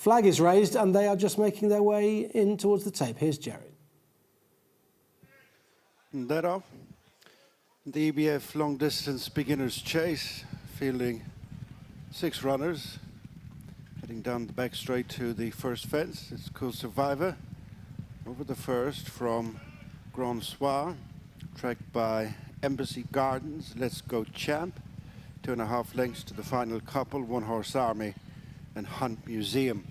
Flag is raised and they are just making their way in towards the tape. Here's Jared. That off. The EBF long distance beginners chase, fielding 6 runners. Heading down the back straight to the first fence. It's Cool Survivor. Over the first from Grand Soir, tracked by Embassy Gardens, Let's Go Champ. 2.5 lengths to the final couple, One Horse Army and Hunt Museum.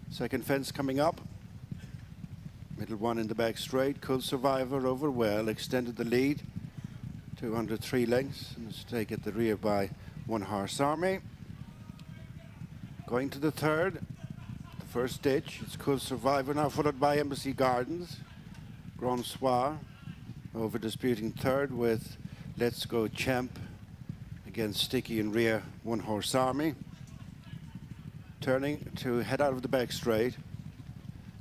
Second fence coming up. Middle one in the back straight, Cool Survivor over well, extended the lead to under 3 lengths, and is taken at the rear by One Horse Army. Going to the third, the first ditch, it's Cool Survivor now followed by Embassy Gardens. Grand Soir over disputing third with Let's Go Champ against Sticky in rear, One Horse Army. Turning to head out of the back straight.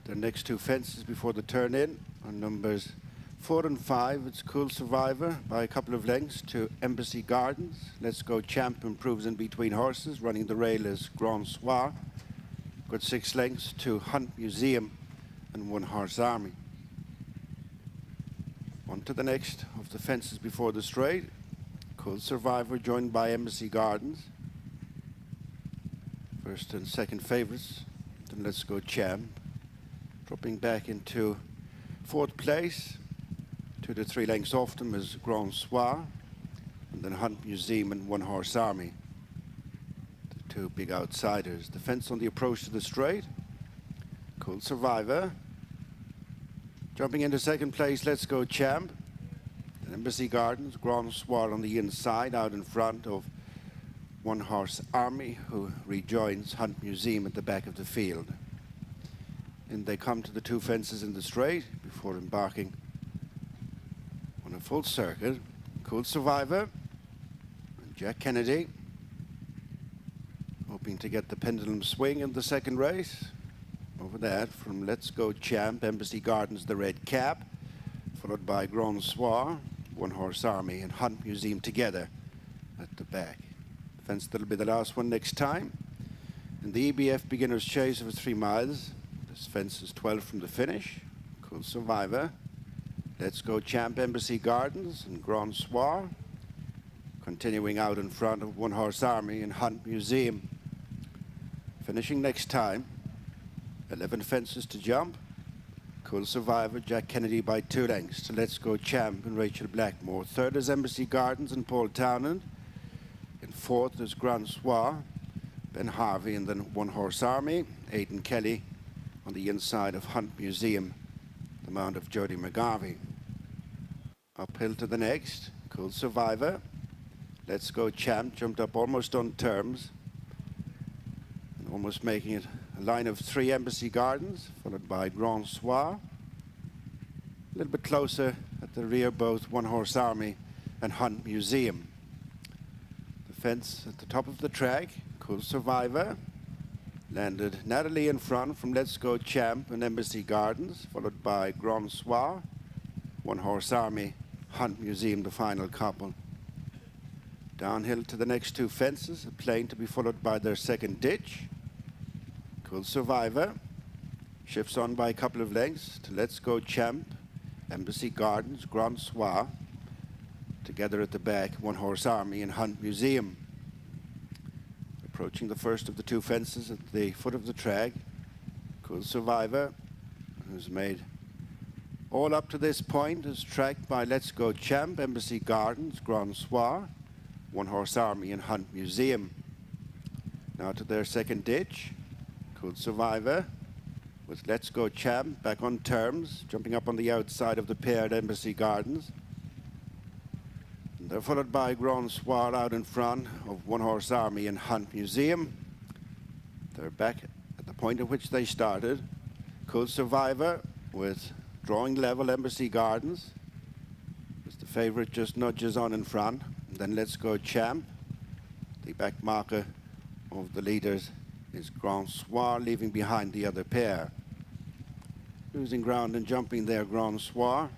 The next 2 fences before the turn in on numbers 4 and 5. It's Cool Survivor by a couple of lengths to Embassy Gardens. Let's Go Champ improves in between horses. Running the rail is Grand Soir. Got 6 lengths to Hunt Museum and One Horse Army. On to the next of the fences before the straight. Cool Survivor joined by Embassy Gardens. First and second favorites. Then Let's Go Champ. Dropping back into 4th place. 2 to 3 lengths off them is Grand Soir. And then Hunt Museum and One Horse Army. The 2 big outsiders. The fence on the approach to the straight. Cool Survivor. Jumping into 2nd place, Let's Go Champ. And Embassy Gardens, Grand Soir on the inside, out in front of One Horse Army, who rejoins Hunt Museum at the back of the field. And they come to the 2 fences in the straight before embarking on a full circuit. Cool Survivor and Jack Kennedy, hoping to get the pendulum swing in the second race. Over that from Let's Go Champ, Embassy Gardens, the red cap, followed by Grand Soir, One Horse Army and Hunt Museum together at the back. Fence that'll be the last one next time. And the EBF beginners chase over 3 miles. This fence is 12 from the finish. Cool Survivor, Let's Go Champ, Embassy Gardens and Grand Soir. Continuing out in front of One Horse Army and Hunt Museum. Finishing next time. 11 fences to jump. Cool Survivor, Jack Kennedy by 2 lengths to Let's Go Champ and Rachel Blackmore. Third is Embassy Gardens and Paul Townend. In 4th is Grand Soir, Ben Harvey, and then One Horse Army. Aidan Kelly on the inside of Hunt Museum, the mount of Jody McGarvey. Uphill to the next, Cool Survivor. Let's Go Champ jumped up almost on terms. And almost making it a line of 3 Embassy Gardens, followed by Grand Soir. A little bit closer at the rear, both One Horse Army and Hunt Museum. The fence at the top of the track, Cool Survivor. Landed narrowly in front from Let's Go Champ and Embassy Gardens, followed by Grand Soir, One Horse Army, Hunt Museum, the final couple. Downhill to the next 2 fences, a plane to be followed by their second ditch. Cool Survivor shifts on by a couple of lengths to Let's Go Champ, Embassy Gardens, Grand Soir. Together at the back, One Horse Army and Hunt Museum. Approaching the first of the 2 fences at the foot of the track, Cool Survivor, who's made all up to this point, is tracked by Let's Go Champ, Embassy Gardens, Grand Soir, One Horse Army and Hunt Museum. Now to their second ditch, Cool Survivor, with Let's Go Champ back on terms, jumping up on the outside of the pair at Embassy Gardens. And they're followed by Grand Soir out in front of One Horse Army and Hunt Museum. They're back at the point at which they started. Cool Survivor with drawing level Embassy Gardens. As the favorite just nudges on in front. And then Let's Go Champ. The back marker of the leaders is Grand Soir, leaving behind the other pair. Losing ground and jumping there, Grand Soir.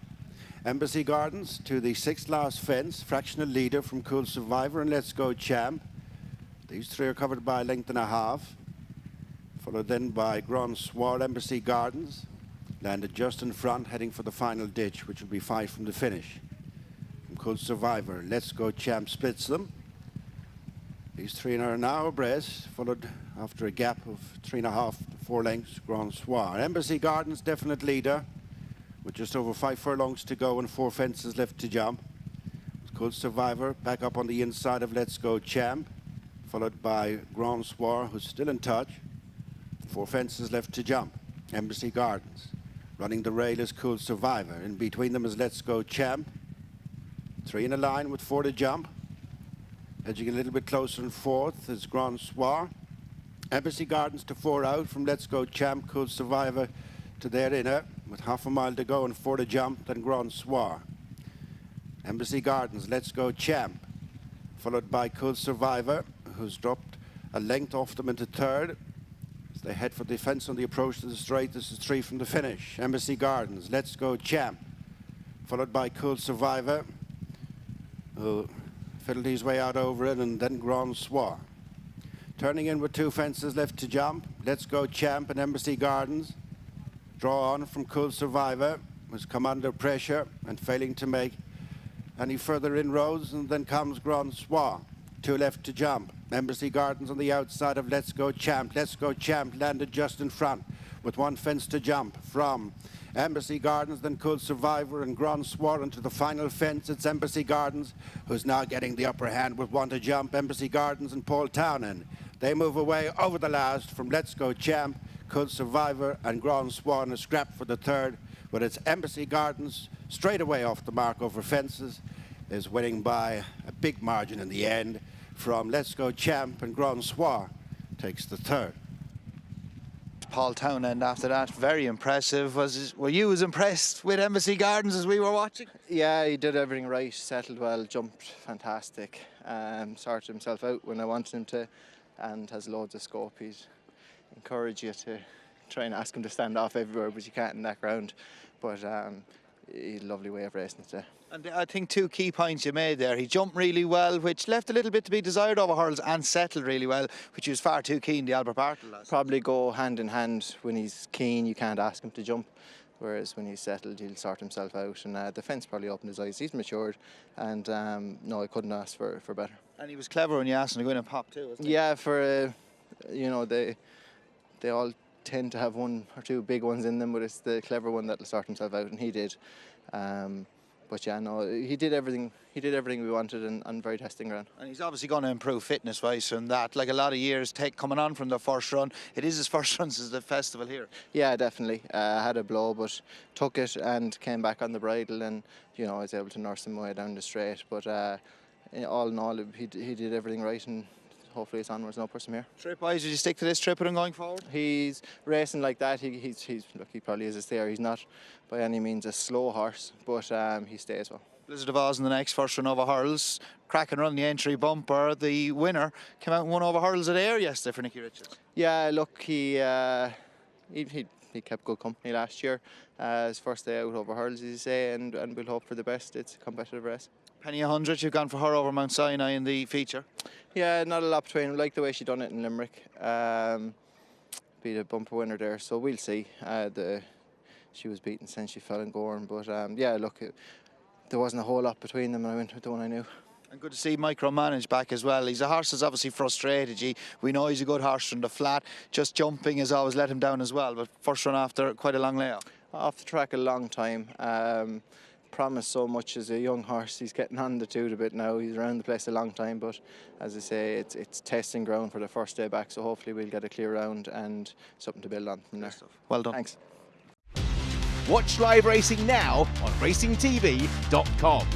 Embassy Gardens to the 6th last fence, fractional leader from Cool Survivor and Let's Go Champ. These 3 are covered by a length and a half. followed then by Grand Soir Embassy Gardens. Landed just in front, heading for the final ditch, which will be 5 from the finish. From Cold Survivor, Let's Go Champ splits them. These 3 are now abreast, followed after a gap of 3.5 to 4 lengths, Grand Soir. Embassy Gardens, definite leader, with just over 5 furlongs to go and 4 fences left to jump. Cold Survivor back up on the inside of Let's Go Champ, followed by Grand Soir, who's still in touch. 4 fences left to jump. Embassy Gardens. Running the rail is Cool Survivor. In between them is Let's Go Champ. 3 in a line with 4 to jump. Edging a little bit closer in 4th is Grand Soir. Embassy Gardens to 4 out from Let's Go Champ, Cool Survivor to their inner with half a mile to go and 4 to jump, then Grand Soir. Embassy Gardens, Let's Go Champ, followed by Cool Survivor, who's dropped a length off them into 3rd. As they head for defense on the approach to the straight, this is 3 from the finish. Embassy Gardens, Let's Go Champ, followed by Cool Survivor, who fiddled his way out over it, and then Grand Soir. Turning in with 2 fences left to jump, Let's Go Champ and Embassy Gardens. Draw on from Cool Survivor, who's come under pressure and failing to make any further inroads, and then comes Grand Soir. 2 left to jump. Embassy Gardens on the outside of Let's Go Champ. Let's Go Champ landed just in front with 1 fence to jump from Embassy Gardens, then Cool Survivor and Grand Soir into the final fence. It's Embassy Gardens who's now getting the upper hand with 1 to jump. Embassy Gardens and Paul Townend. They move away over the last from Let's Go Champ, Cool Survivor and Grand Soir in a scrap for the 3rd. But it's Embassy Gardens straight away off the mark over fences, is winning by a big margin in the end from Let's Go Champ, and Grand Soir takes the 3rd. Paul Townend after that, very impressive. Were you as impressed with Embassy Gardens as we were watching? Yeah, he did everything right, settled well, jumped fantastic, sorted himself out when I wanted him to, and has loads of scope. He'd encourage you to try and ask him to stand off everywhere, but you can't in that ground. But he had a lovely way of racing today. And I think 2 key points you made there. He jumped really well, which left a little bit to be desired over hurdles, and settled really well, which he was far too keen, the Albert Bartle last. Probably go hand in hand. When he's keen, you can't ask him to jump, whereas when he's settled, he'll sort himself out. And the fence probably opened his eyes. He's matured, and no, I couldn't ask for better. And he was clever when you asked him to go in and pop too, wasn't he? Yeah, for you know, they all tend to have 1 or 2 big ones in them, but it's the clever one that'll sort himself out, and he did. But yeah, no, he did everything we wanted, and very testing ground. And he's obviously going to improve fitness-wise from that. Like a lot of years coming on from the first run, it is his first run since the festival here. Yeah, definitely. Had a blow, but took it and came back on the bridle, and you know, I was able to nurse him way down the straight. But all in all, he did everything right, and hopefully it's onwards and upwards from here. Trip-wise, did you stick to this trip with him going forward? He's racing like that. He's look, he probably is a stayer. He's not by any means a slow horse, but he stays well. Blizzard of Oz in the next first run over hurls. Cracking run the entry bumper. The winner came out and won over hurls at Ayr yesterday for Nicky Richards. Yeah, look, he kept good company last year. His first day out over hurls, as you say, and we'll hope for the best. It's a competitive race. Penny 100, you've gone for her over Mount Sinai in the feature. Yeah, not a lot between them. Like the way she done it in Limerick. Beat a bumper winner there, so we'll see. She was beaten since she fell in Gorn, but yeah, look, there wasn't a whole lot between them, and I went with the one I knew. And good to see Micromanage back as well. He's a horse that's obviously frustrated. We know he's a good horse from the flat. Just jumping has always let him down as well, but first run after quite a long layoff. Off the track a long time. Promised so much as a young horse. He's getting on the toot a bit now. He's around the place a long time, but as I say, it's testing ground for the first day back, so hopefully we'll get a clear round and something to build on from there. Well done. Thanks. Watch live racing now on racingtv.com.